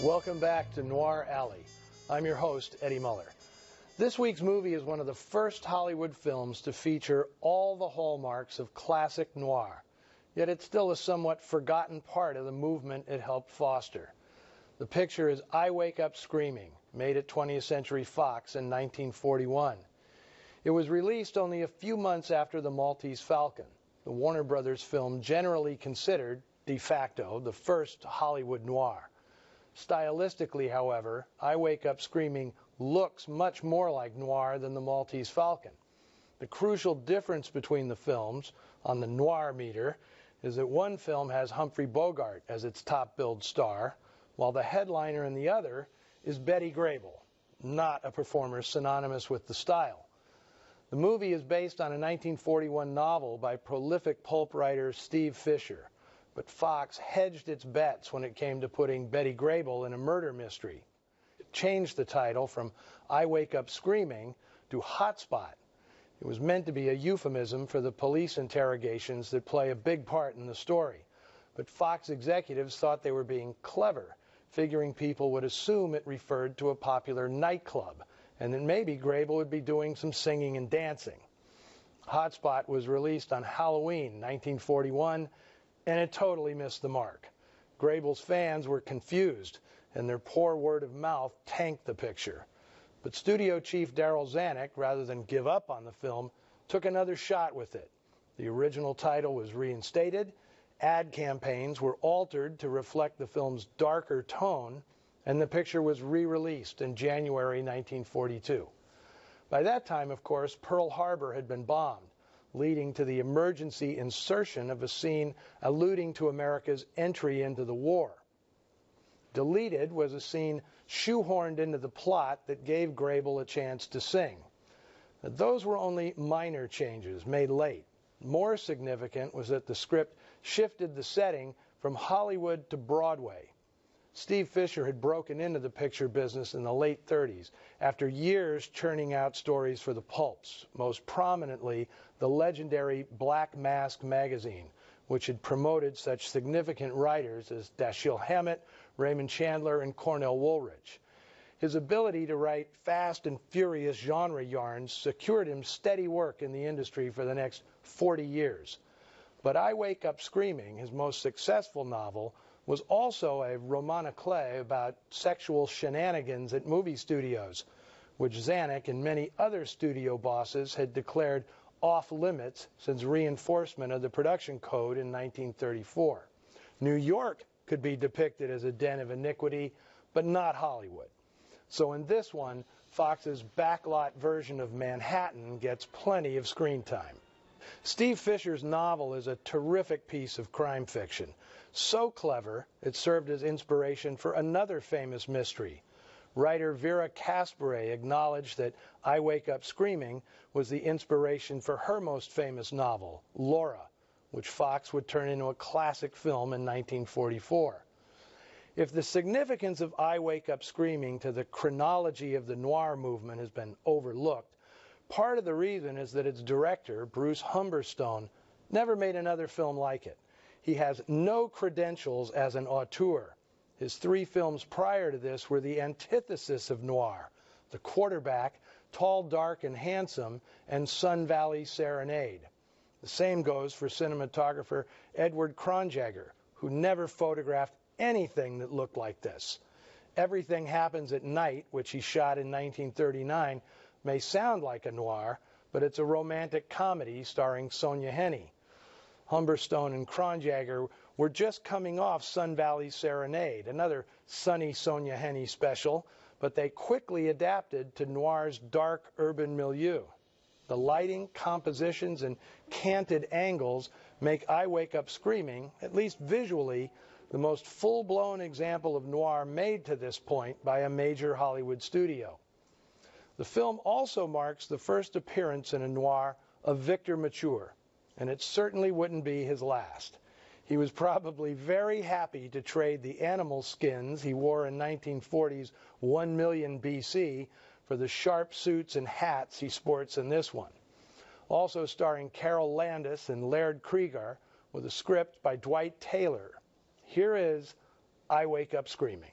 Welcome back to Noir Alley. I'm your host, Eddie Muller. This week's movie is one of the first Hollywood films to feature all the hallmarks of classic noir, yet it's still a somewhat forgotten part of the movement it helped foster. The picture is I Wake Up Screaming, made at 20th Century Fox in 1941. It was released only a few months after The Maltese Falcon, the Warner Brothers film generally considered, de facto, the first Hollywood noir. Stylistically, however, I Wake Up Screaming looks much more like noir than The Maltese Falcon. The crucial difference between the films, on the noir meter, is that one film has Humphrey Bogart as its top-billed star, while the headliner in the other is Betty Grable, not a performer synonymous with the style. The movie is based on a 1941 novel by prolific pulp writer Steve Fisher, but Fox hedged its bets when it came to putting Betty Grable in a murder mystery. It changed the title from I Wake Up Screaming to Hotspot. It was meant to be a euphemism for the police interrogations that play a big part in the story, but Fox executives thought they were being clever, figuring people would assume it referred to a popular nightclub, and that maybe Grable would be doing some singing and dancing. Hotspot was released on Halloween 1941, and it totally missed the mark. Grable's fans were confused, and their poor word of mouth tanked the picture. But studio chief Darryl Zanuck, rather than give up on the film, took another shot with it. The original title was reinstated, ad campaigns were altered to reflect the film's darker tone, and the picture was re-released in January 1942. By that time, of course, Pearl Harbor had been bombed, leading to the emergency insertion of a scene alluding to America's entry into the war. Deleted was a scene shoehorned into the plot that gave Grable a chance to sing. But those were only minor changes made late. More significant was that the script shifted the setting from Hollywood to Broadway. Steve Fisher had broken into the picture business in the late 30s after years churning out stories for the pulps, most prominently the legendary Black Mask magazine, which had promoted such significant writers as Dashiell Hammett, Raymond Chandler, and Cornell Woolrich. His ability to write fast and furious genre yarns secured him steady work in the industry for the next 40 years. But I Wake Up Screaming, his most successful novel, was also a roman à clef about sexual shenanigans at movie studios, which Zanuck and many other studio bosses had declared off limits since reinforcement of the production code in 1934. New York could be depicted as a den of iniquity, but not Hollywood. So in this one, Fox's backlot version of Manhattan gets plenty of screen time. Steve Fisher's novel is a terrific piece of crime fiction. So clever, it served as inspiration for another famous mystery. Writer Vera Caspary acknowledged that I Wake Up Screaming was the inspiration for her most famous novel, Laura, which Fox would turn into a classic film in 1944. If the significance of I Wake Up Screaming to the chronology of the noir movement has been overlooked, part of the reason is that its director, Bruce Humberstone, never made another film like it. He has no credentials as an auteur. His 3 films prior to this were the antithesis of noir: The Quarterback, Tall, Dark, and Handsome, and Sun Valley Serenade. The same goes for cinematographer Edward Cronjagger, who never photographed anything that looked like this. Everything Happens at Night, which he shot in 1939, may sound like a noir, but it's a romantic comedy starring Sonja Henie. Humberstone and Cronjagger were just coming off Sun Valley Serenade, another sunny Sonja Henie special, but they quickly adapted to noir's dark urban milieu. The lighting, compositions, and canted angles make I Wake Up Screaming, at least visually, the most full-blown example of noir made to this point by a major Hollywood studio. The film also marks the first appearance in a noir of Victor Mature, and it certainly wouldn't be his last. He was probably very happy to trade the animal skins he wore in 1940's 1 Million BC for the sharp suits and hats he sports in this one. Also starring Carol Landis and Laird Cregar, with a script by Dwight Taylor. Here is I Wake Up Screaming.